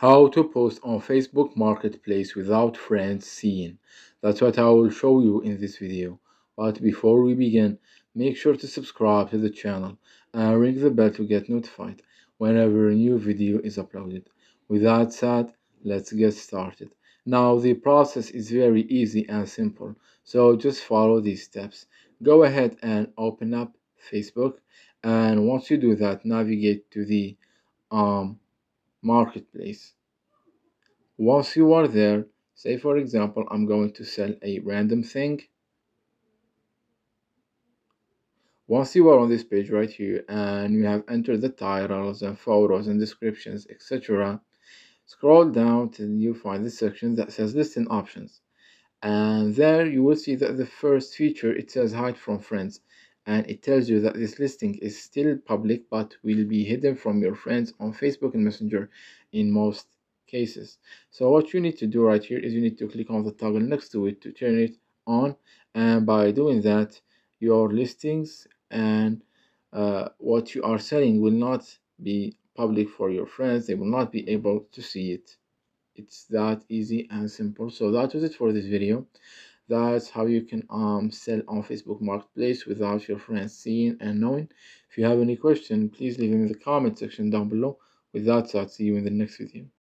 How to post on Facebook Marketplace without friends seeing. That's what I will show you in this video. But before we begin, make sure to subscribe to the channel and ring the bell to get notified whenever a new video is uploaded. With that said, let's get started. Now the process is very easy and simple, so just follow these steps. Go ahead and open up Facebook, and once you do that, navigate to the marketplace. Once you are there, say for example, I'm going to sell a random thing. Once you are on this page right here and you have entered the titles and photos and descriptions, etc., scroll down till you find the section that says listing options. And there you will see that the first feature, it says hide from friends, and it tells you that this listing is still public but will be hidden from your friends on Facebook and Messenger in most cases. So what you need to do right here is you need to click on the toggle next to it to turn it on, and by doing that your listings and what you are selling will not be public for your friends. They will not be able to see it. It's that easy and simple. So that was it for this video. That's how you can sell on Facebook Marketplace without your friends seeing and knowing. If you have any question, please leave them in the comment section down below. With that said, see you in the next video.